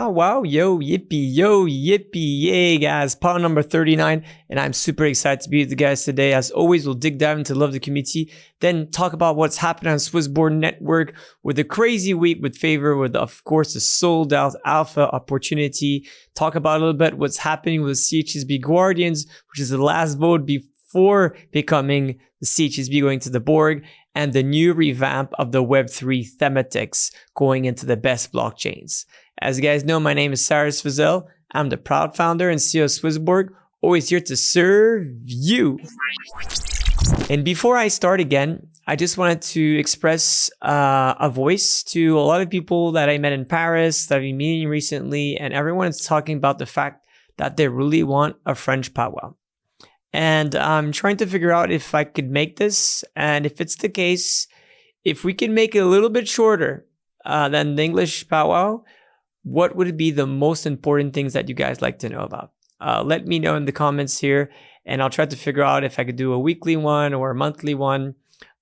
Powwow. Yo, yippee, yay, guys. Pow number 39. And I'm super excited to be with you guys today. As always, we'll dig down into love the community, then talk about what's happening on SwissBorg Network with a crazy week with Favor, with, of course, a sold out alpha opportunity. Talk about a little bit what's happening with CHSB Guardians, which is the last vote before becoming the CHSB going to the Borg, and the new revamp of the Web3 thematics going into the best blockchains. As you guys know, my name is Cyrus Fizel. I'm the proud founder and CEO of SwissBorg, always here to serve you. And before I start again, I just wanted to express a voice to a lot of people that I met in Paris, that I've been meeting recently, and everyone is talking about the fact that they really want a French powwow. And I'm trying to figure out if I could make this, and if it's the case, if we can make it a little bit shorter than the English powwow, what would be the most important things that you guys like to know about? Let me know in the comments here, and I'll try to figure out if I could do a weekly one or a monthly one,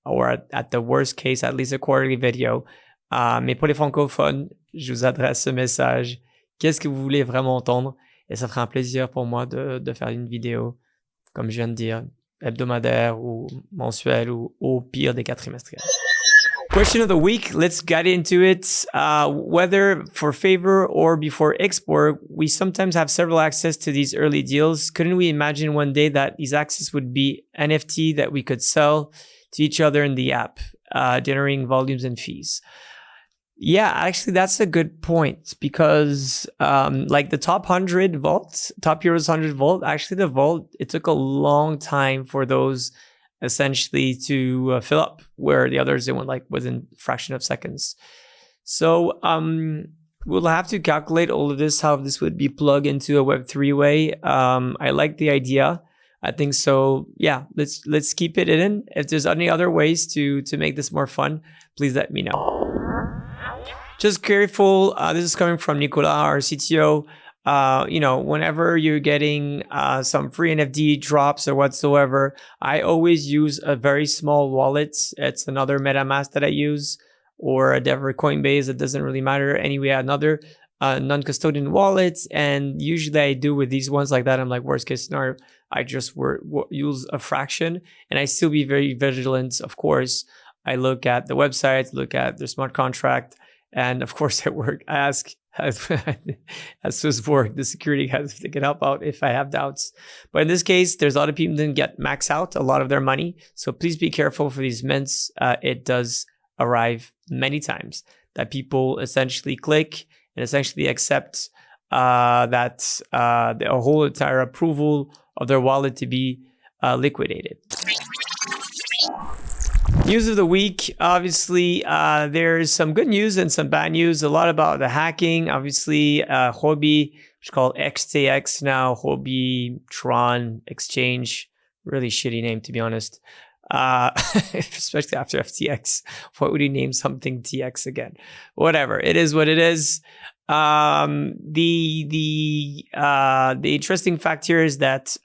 or at the worst case, at least a quarterly video. Mais pour les francophones, je vous adresse ce message. Qu'est-ce que vous voulez vraiment entendre? Et ça fera un plaisir pour moi de faire une vidéo, comme je viens de dire, hebdomadaire ou mensuel ou au pire des 4 trimestriels. Question of the week, let's get into it. Whether for Favor or before Xborg, we sometimes have several access to these early deals. Couldn't we imagine one day that these access would be NFT that we could sell to each other in the app, generating volumes and fees? Yeah, actually, that's a good point, because like the top 100 vault, top Euros 100 vault, actually the vault, it took a long time for those essentially to fill up, where the others, they went like within a fraction of seconds. So we'll have to calculate all of this, how this would be plugged into a Web3 way. I like the idea. I think so. Yeah, let's keep it in. If there's any other ways to make this more fun, please let me know. Just careful. This is coming from Nicolas, our CTO. Whenever you're getting some free NFT drops or whatsoever, I always use a very small wallet. It's another MetaMask that I use, or a Dev or Coinbase. It doesn't really matter. Anyway, another non-custodian wallet. And usually I do with these ones like that. I'm like, worst case scenario, I just use a fraction, and I still be very vigilant. Of course, I look at the website, look at their smart contract. And of course, at work, I ask at SwissBorg, the security guys, if they can help out if I have doubts. But in this case, there's a lot of people that didn't get max out a lot of their money. So please be careful for these mints. It does arrive many times that people essentially click and essentially accept that a whole entire approval of their wallet to be liquidated. News of the week, obviously, there's some good news and some bad news. A lot about the hacking. Obviously, Huobi, which is called XTX now, Huobi, Tron, Exchange. Really shitty name, to be honest. Especially after FTX. Why would you name something TX again? Whatever. It is what it is. The interesting fact here is that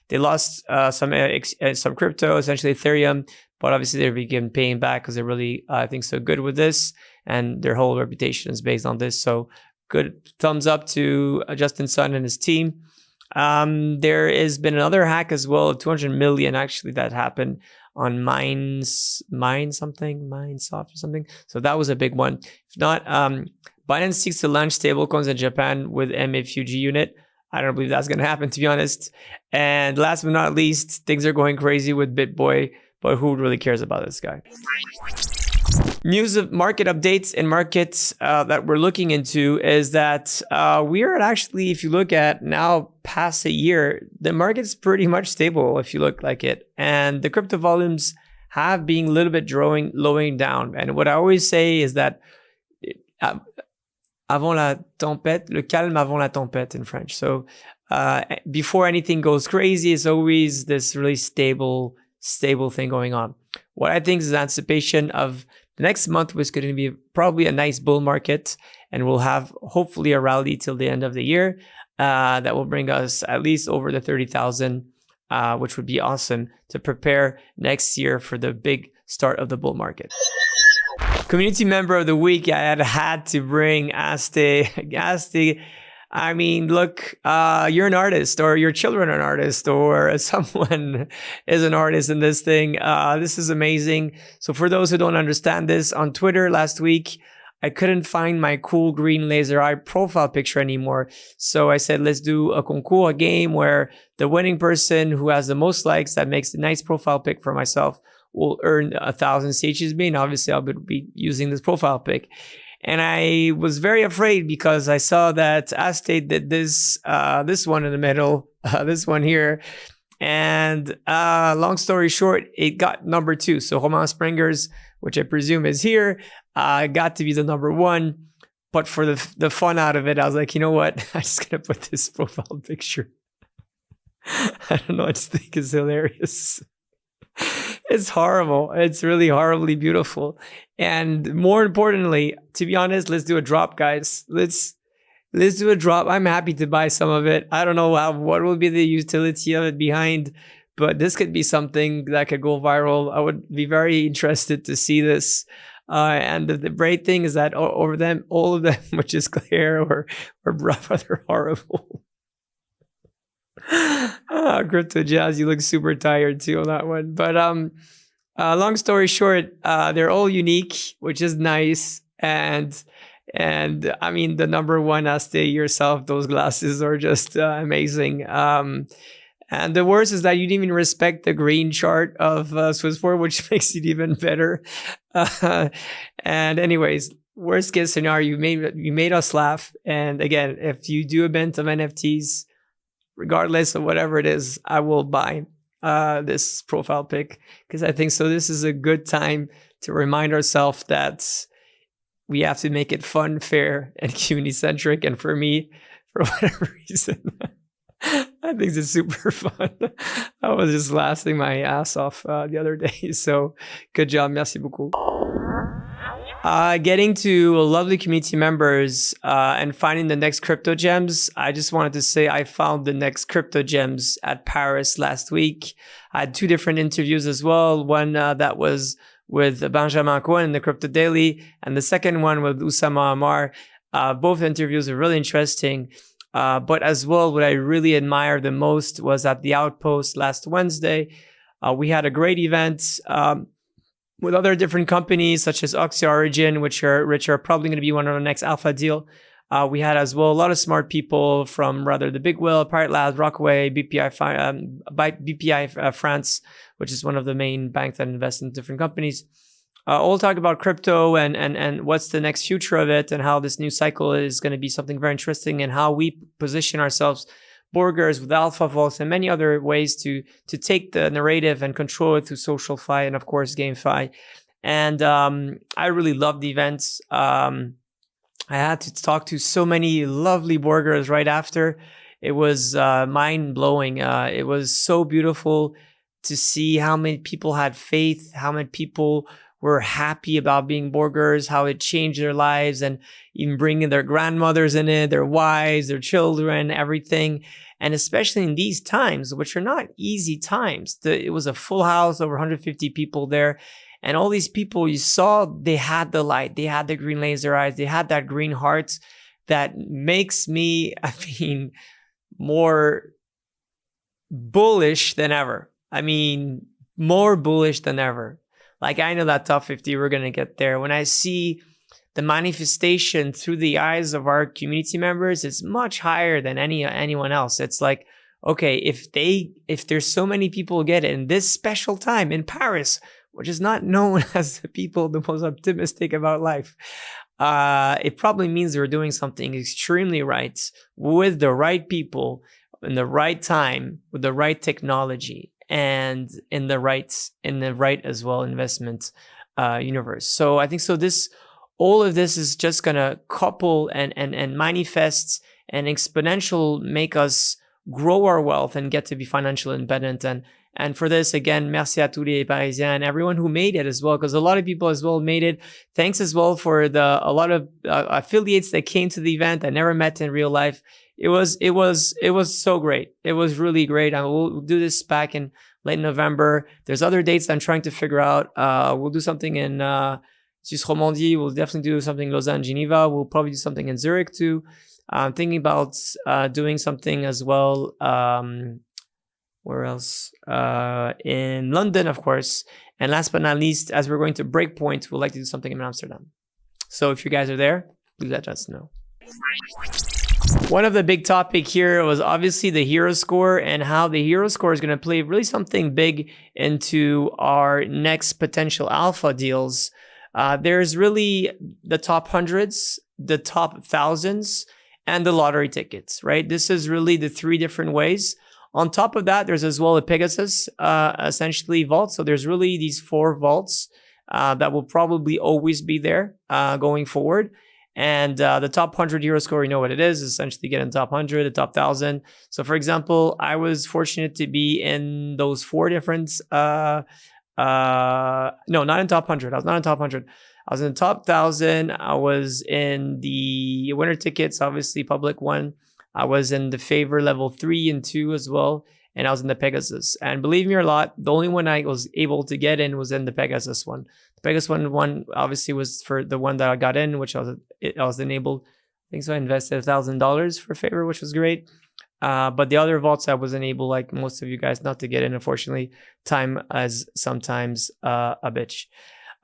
they lost some crypto, essentially Ethereum. But obviously they're begin paying back because they're really, I think, so good with this, and their whole reputation is based on this. So good thumbs up to Justin Sun and his team. There has been another hack as well, 200 million actually, that happened on Minesoft or something. So that was a big one. If not, Binance seeks to launch stablecoins in Japan with MFUG unit. I don't believe that's going to happen, to be honest. And last but not least, things are going crazy with BitBoy. But who really cares about this guy? News of market updates and markets that we're looking into is that we are actually, if you look at now past a year, the market's pretty much stable if you look like it. And the crypto volumes have been a little bit lowing down. And what I always say is that avant la tempête, le calme avant la tempête in French. So before anything goes crazy, it's always this really stable thing going on. What I think is anticipation of the next month was going to be probably a nice bull market, and we'll have hopefully a rally till the end of the year that will bring us at least over the 30,000, which would be awesome to prepare next year for the big start of the bull market. Community member of the week, I had to bring Aste. Aste, I mean, look, you're an artist, or your children are an artist, or someone is an artist in this thing. This is amazing. So for those who don't understand this, on Twitter last week, I couldn't find my cool green laser eye profile picture anymore. So I said, let's do a concours, a game where the winning person who has the most likes, that makes a nice profile pic for myself, will earn 1,000 CHSB. And obviously I'll be using this profile pic. And I was very afraid because I saw that Aste did this one in the middle, this one here. And long story short, it got number 2. So Roman Springer's, which I presume is here, got to be the number 1. But for the fun out of it, I was like, you know what? I'm just going to put this profile picture. I don't know. I just think it's hilarious. It's horrible. It's really horribly beautiful. And more importantly, to be honest, let's do a drop, guys. Let's do a drop. I'm happy to buy some of it. I don't know what will be the utility of it behind, but this could be something that could go viral. I would be very interested to see this. And the great thing is that all of them, which is clear or rather horrible. Crypto Jazz, you look super tired too on that one. But long story short, they're all unique, which is nice. And I mean, the number 1, Aste yourself, those glasses are just amazing. And the worst is that you didn't even respect the green chart of SwissBorg, which makes it even better. And anyways, worst case scenario, you made us laugh. And again, if you do a bent of NFTs, regardless of whatever it is, I will buy this profile pic, because I think so. This is a good time to remind ourselves that we have to make it fun, fair, and community-centric. And for me, for whatever reason, I think it's super fun. I was just laughing my ass off the other day. So good job. Merci beaucoup. Getting to lovely community members and finding the next crypto gems. I just wanted to say I found the next crypto gems at Paris last week. I had 2 different interviews as well. One that was with Benjamin Cohen in the Crypto Daily, and the second one with Oussama Amar. Both interviews are really interesting. But as well, what I really admired the most was at the Outpost last Wednesday. We had a great event with other different companies such as Oxy Origin, which are probably going to be one of our next alpha deal. We had as well a lot of smart people from rather the Big Whale, Pirate Labs, Rockaway, BPI France, which is one of the main banks that invest in different companies. All talk about crypto and what's the next future of it, and how this new cycle is going to be something very interesting, and how we position ourselves, Borgers, with Alpha Vaults and many other ways to take the narrative and control it through SocialFi and of course GameFi. And I really loved the events. I had to talk to so many lovely Borgers right after. It was mind-blowing. It was so beautiful to see how many people had faith, how many people were happy about being Borgers, how it changed their lives, and even bringing their grandmothers in it, their wives, their children, everything. And especially in these times, which are not easy times. It was a full house, over 150 people there. And all these people you saw, they had the light, they had the green laser eyes, they had that green heart that makes me, more bullish than ever. More bullish than ever. Like, I know that top 50, we're going to get there. When I see the manifestation through the eyes of our community members, it's much higher than anyone else. It's like, okay, if there's so many people get it in this special time in Paris, which is not known as the people the most optimistic about life, it probably means we're doing something extremely right with the right people in the right time with the right technology and in the right as well investment universe. So I think so. All of this is just gonna couple and manifest and exponential make us grow our wealth and get to be financially independent. And for this, again, merci à tous les Parisiens and everyone who made it as well, because a lot of people as well made it. Thanks as well for a lot of affiliates that came to the event I never met in real life. It was so great. It was really great. And we'll do this back in late November. There's other dates I'm trying to figure out. We'll do something in Suisse Romandie, we'll definitely do something in Lausanne, Geneva. We'll probably do something in Zurich too. I'm thinking about doing something as well. Where else? In London, of course. And last but not least, as we're going to Breakpoint, we'd like to do something in Amsterdam. So if you guys are there, please let us know. One of the big topic here was obviously the hero score and how the hero score is going to play really something big into our next potential alpha deals. There's really the top hundreds, the top thousands, and the lottery tickets, right? This is really the three different ways. On top of that, there's as well a Pegasus, essentially vault. So there's really these 4 vaults that will probably always be there going forward. And the top 100 hero score, you know what it is, essentially get in top 100, the top 1,000. So for example, I was fortunate to be in those 4 different, no, not in top 100. I was not in top 100. I was in the top 1,000. I was in the winner tickets, obviously public one. I was in the favor level 3 and 2 as well. And I was in the Pegasus. And believe me or not, the only one I was able to get in was in the Pegasus one. The Pegasus one obviously was for the one that I got in, which I was enabled. I think so I invested $1,000 for favor, which was great. But the other vaults I wasn't able, like most of you guys, not to get in. Unfortunately, time is sometimes a bitch.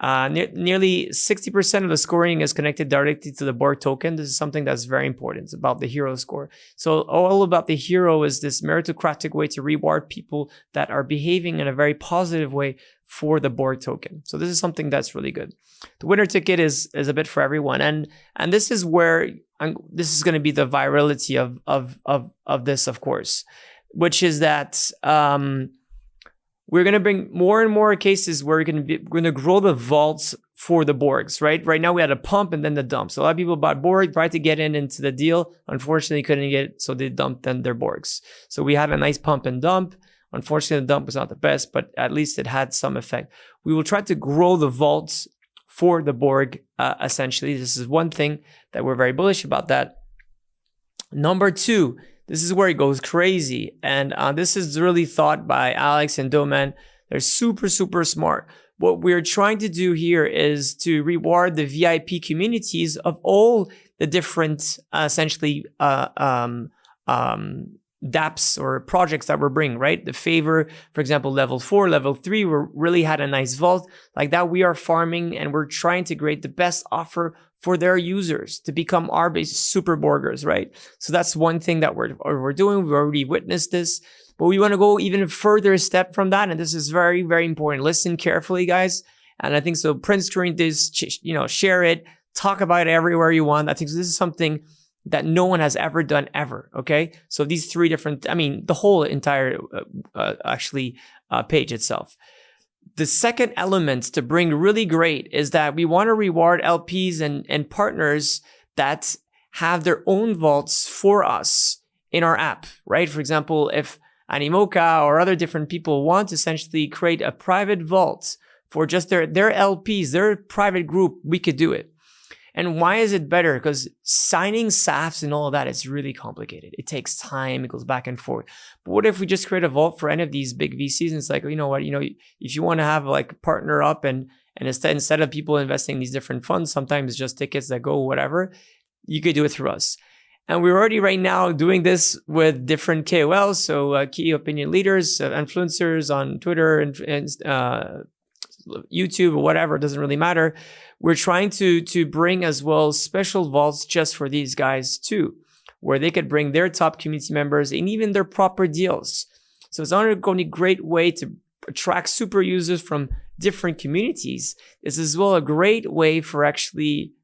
Nearly 60% of the scoring is connected directly to the Borg token. This is something that's very important. It's about the hero score. So all about the hero is this meritocratic way to reward people that are behaving in a very positive way for the Borg token. So this is something that's really good. The winner ticket is a bit for everyone. And this is where this is going to be the virality of this, of course, which is that we're going to bring more and more cases where we're going to grow the vaults for the Borgs, right? Right now we had a pump and then the dump. So a lot of people bought Borg, tried to get into the deal. Unfortunately, couldn't get it, so they dumped then their Borgs. So we had a nice pump and dump. Unfortunately, the dump was not the best, but at least it had some effect. We will try to grow the vaults for the Borg, essentially. This is one thing that we're very bullish about that. Number 2, this is where it goes crazy. And this is really thought by Alex and Doman. They're super, super smart. What we're trying to do here is to reward the VIP communities of all the different, essentially, dApps or projects that we're bringing, right? The favor, for example, level 4, level 3, we really had a nice vault. Like that, we are farming and we're trying to create the best offer for their users to become our base super borgers, right? So that's one thing that we're doing. We've already witnessed this, but we want to go even further step from that. And this is very, very important. Listen carefully, guys. And I think so. Print screen this, share it, talk about it everywhere you want. I think this is something that no one has ever done ever. Okay. So these 3 different, the whole entire, page itself. The second element to bring really great is that we want to reward LPs and partners that have their own vaults for us in our app, right? For example, if Animoca or other different people want to essentially create a private vault for just their LPs, their private group, we could do it. And why is it better? Because signing SAFs and all of that is really complicated. It takes time. It goes back and forth. But what if we just create a vault for any of these big VCs? And it's like, you know what? If you want to have like partner up and instead of people investing in these different funds, sometimes it's just tickets that go whatever, you could do it through us. And we're already right now doing this with different KOLs. So key opinion leaders, influencers on Twitter and YouTube or whatever, it doesn't really matter. We're trying to bring as well special vaults just for these guys too, where they could bring their top community members and even their proper deals. So it's not only a great way to attract super users from different communities. It's as well a great way for actually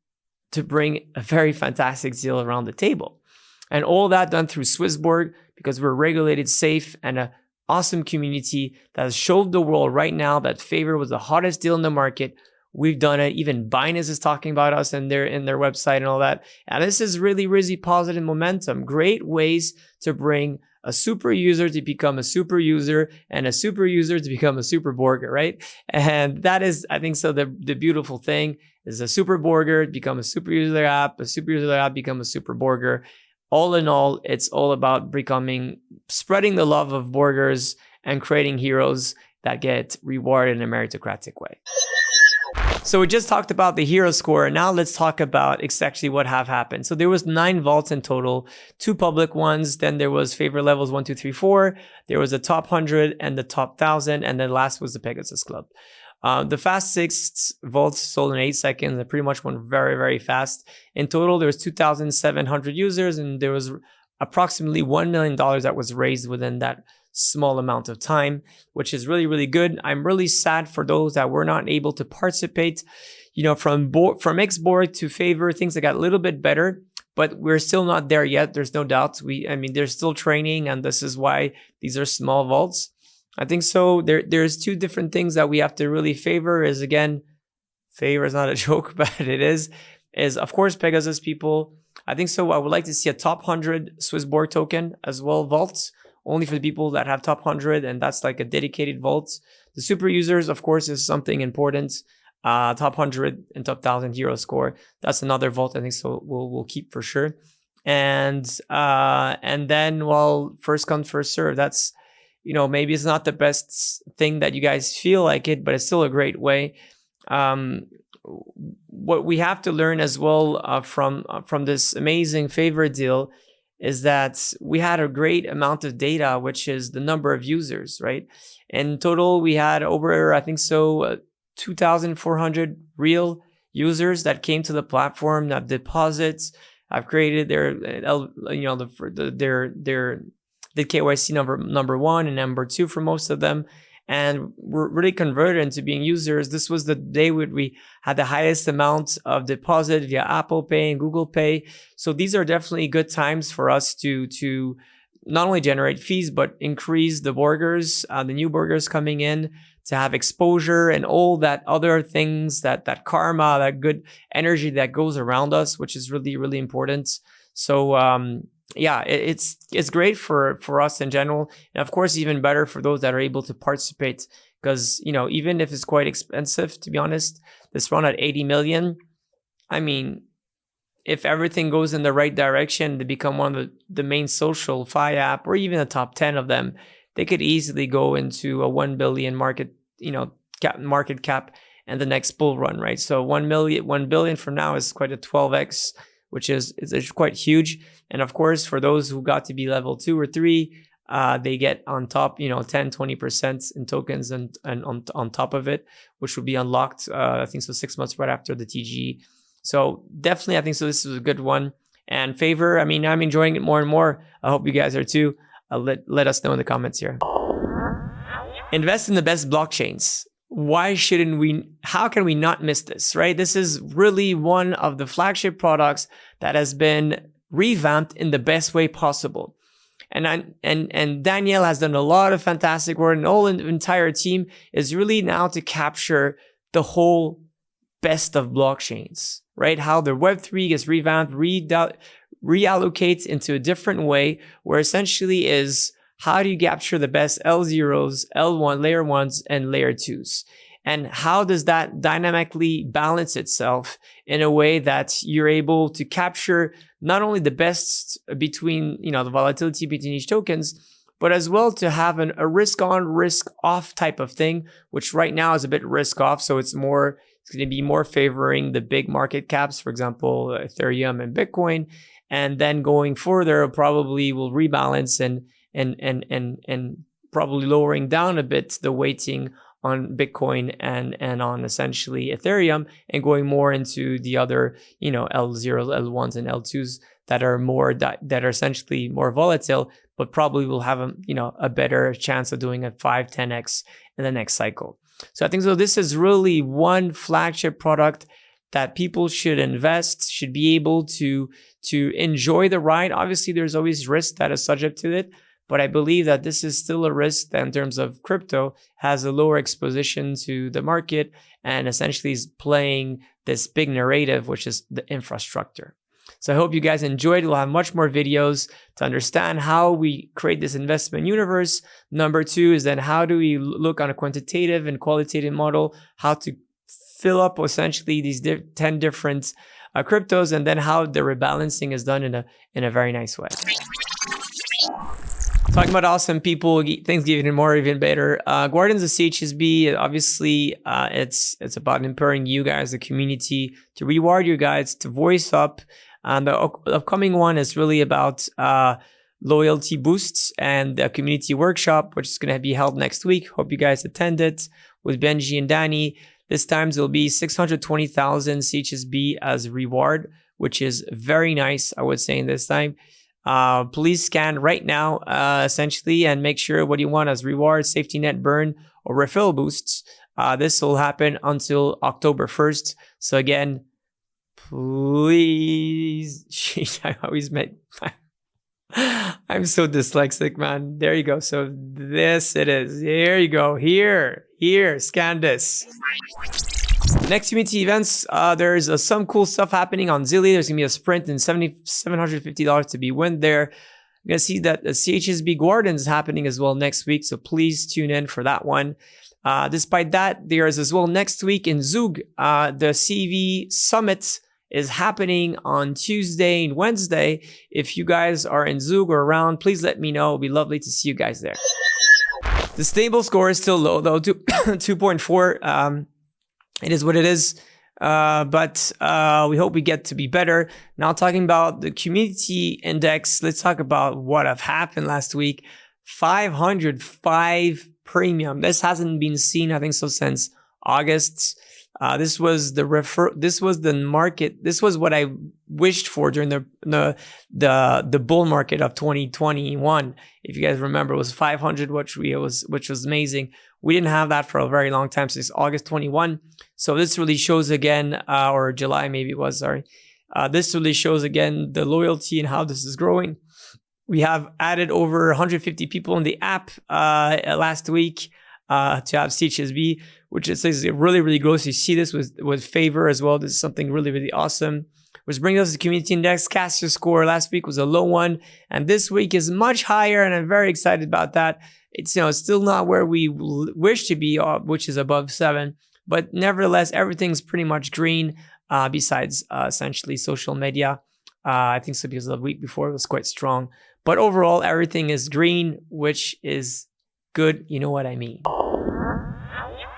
to bring a very fantastic deal around the table. And all that done through SwissBorg, because we're regulated, safe, and a awesome community that has showed the world right now that favor was the hottest deal in the market. We've done it. Even Binance is talking about us in their website and all that. And this is really, really positive momentum. Great ways to bring a super user to become a super user and a super user to become a super borger, right? And that is, I think so, the beautiful thing is a super borger become a super user app, a super user app become a super borger. All in all, it's all about spreading the love of borgers and creating heroes that get rewarded in a meritocratic way. So we just talked about the hero score, and now let's talk about exactly what have happened. So there was 9 vaults in total, 2 public ones, then there was favorite levels 1, 2, 3, 4, there was the top 100 and the top 1000, and then last was the Pegasus Club. The fastest vaults sold in 8 seconds. They pretty much went very, very fast. In total, there was 2,700 users, and there was approximately $1 million that was raised within that small amount of time, which is really, really good. I'm really sad for those that were not able to participate. You know, from SwissBorg to Favor, things that got a little bit better, but we're still not there yet. There's no doubt. I mean, they're still training, and this is why these are small vaults. I think so. There's 2 different things that we have to really favor. Is again, favor is not a joke, but it is of course Pegasus people. I think so. I would like to see a top 100 SwissBorg token as well, vaults, only for the people that have top 100, and that's like a dedicated vault. The super users, of course, is something important. Top 100 and top 1000 hero score. That's another vault I think so we'll keep for sure. And then, well, first come, first serve. That's, you know, maybe it's not the best thing that you guys feel like it, but it's still a great way. What we have to learn as well from this amazing favor deal is that we had a great amount of data, which is the number of users, right? In total, we had over, I think so, 2,400 real users that came to the platform, that deposits, have created their, you know, their KYC number 1 and number 2 for most of them, and were really converted into being users. This was the day where we had the highest amount of deposit via Apple Pay and Google Pay. So these are definitely good times for us to not only generate fees, but increase the burgers, the new burgers coming in, to have exposure and all that other things, that karma, that good energy that goes around us, which is really, really important. So yeah, it's great for us in general, and of course even better for those that are able to participate, because, you know, even if it's quite expensive, to be honest, this run at 80 million, I mean, if everything goes in the right direction, to become one of the main social fiat, or even the top 10 of them, they could easily go into a 1 billion market, you know, market cap and the next bull run, right? So 1 billion from now is quite a 12x, which is quite huge. And of course, for those who got to be level 2 or 3, they get on top, you know, 10-20% in tokens and on top of it, which will be unlocked, I think so 6 months right after the TG. So definitely, I think so this is a good one. And favor, I mean, I'm enjoying it more and more. I hope you guys are too. Let us know in the comments here. Invest in the best blockchains. Why shouldn't we? How can we not miss this, right? This is really one of the flagship products that has been revamped in the best way possible. And Daniel has done a lot of fantastic work, and the whole entire team is really now to capture the whole best of blockchains, right? How the Web3 gets revamped, reallocates into a different way, where essentially is, how do you capture the best L0s, L1, layer 1s, and layer 2s? And how does that dynamically balance itself in a way that you're able to capture not only the best between, you know, the volatility between each tokens, but as well to have a risk on, risk off type of thing, which right now is a bit risk off. So it's going to be more favoring the big market caps, for example, Ethereum and Bitcoin. And then going further, probably will rebalance and probably lowering down a bit the weighting on Bitcoin and on essentially Ethereum, and going more into the other, you know, L0s, L1s, and L2s that are essentially more volatile, but probably will have a better chance of doing a 5-10x in the next cycle. So I think so. This is really one flagship product that people should invest, should be able to enjoy the ride. Obviously, there's always risk that is subject to it, but I believe that this is still a risk that in terms of crypto has a lower exposition to the market, and essentially is playing this big narrative, which is the infrastructure. So I hope you guys enjoyed. We'll have much more videos to understand how we create this investment universe. Number 2 is then how do we look on a quantitative and qualitative model, how to fill up essentially these 10 different cryptos, and then how the rebalancing is done in a very nice way. Talking about awesome people, things get even more, even better. Guardians of CHSB, obviously, it's about empowering you guys, the community, to reward you guys, to voice up. And the upcoming one is really about loyalty boosts and the community workshop, which is going to be held next week. Hope you guys attend it with Benji and Danny. This time it'll be 620,000 CHSB as reward, which is very nice, I would say, in this time. Please scan right now, essentially, and make sure what you want as reward, safety net burn, or refill boosts. This will happen until October 1st. So again, please, jeez, I always meant, I'm so dyslexic, man. There you go. So this it is. There you go. Here, scan this. Next community events, there's some cool stuff happening on Zilly. There's going to be a sprint and $750 to be won there. You're going to see that the CHSB Guardians is happening as well next week, so please tune in for that one. Despite that, there's as well next week in Zug, the CV Summit is happening on Tuesday and Wednesday. If you guys are in Zug or around, please let me know. It'll be lovely to see you guys there. The stable score is still low though, 2.4. It is what it is, but we hope we get to be better. Now talking about the community index, let's talk about what have happened last week. 505 premium. This hasn't been seen, I think, so since August. This was the market. This was what I wished for during the bull market of 2021. If you guys remember, it was 500, which was amazing. We didn't have that for a very long time, since August 21. So this really shows again, or July maybe it was, sorry. This really shows again the loyalty and how this is growing. We have added over 150 people in the app last week to have CHSB, which it says really, really grows. You see this with favor as well. This is something really, really awesome. Which brings us to the community index. Caster score last week was a low one, and this week is much higher, and I'm very excited about that. It's it's still not where we wish to be, which is above 7, but nevertheless, everything's pretty much green. Besides essentially social media, I think so, because the week before it was quite strong. But overall, everything is green, which is good. You know what I mean.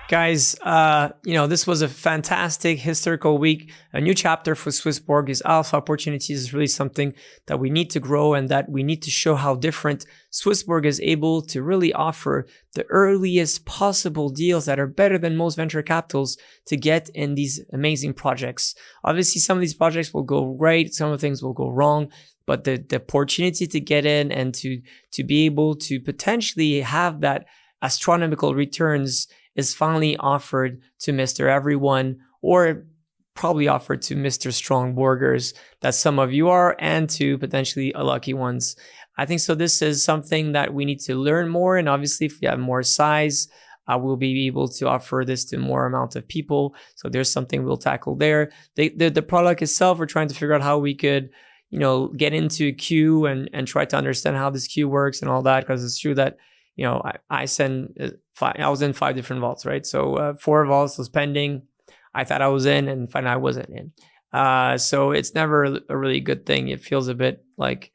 Guys, this was a fantastic historical week. A new chapter for SwissBorg. Is alpha opportunities is really something that we need to grow, and that we need to show how different SwissBorg is able to really offer the earliest possible deals that are better than most venture capitals to get in these amazing projects. Obviously, some of these projects will go right, some of the things will go wrong, but the opportunity to get in and to be able to potentially have that astronomical returns is finally offered to Mr. Everyone, or probably offered to Mr. Strongborgers, that some of you are, and to potentially lucky ones. I think so. This is something that we need to learn more, and obviously, if we have more size, we'll be able to offer this to more amount of people. So there's something we'll tackle there. The product itself, we're trying to figure out how we could, get into a queue and try to understand how this queue works and all that, because it's true that I was in 5 different vaults, right? So 4 vaults was pending. I thought I was in, and finally I wasn't in. So it's never a really good thing. It feels a bit like,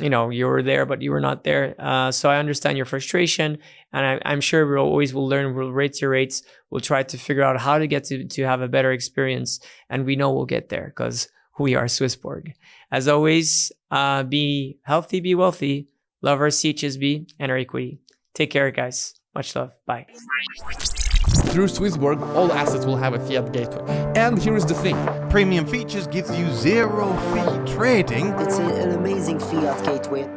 you were there, but you were not there. So I understand your frustration, and I'm sure we'll learn, we'll reiterate, we'll try to figure out how to get to have a better experience, and we know we'll get there because we are SwissBorg. As always, be healthy, be wealthy, love our CHSB and our equity. Take care, guys. Much love. Bye. Through SwissBorg, all assets will have a fiat gateway. And here is the thing. Premium features gives you 0 fee trading. It's an amazing fiat gateway.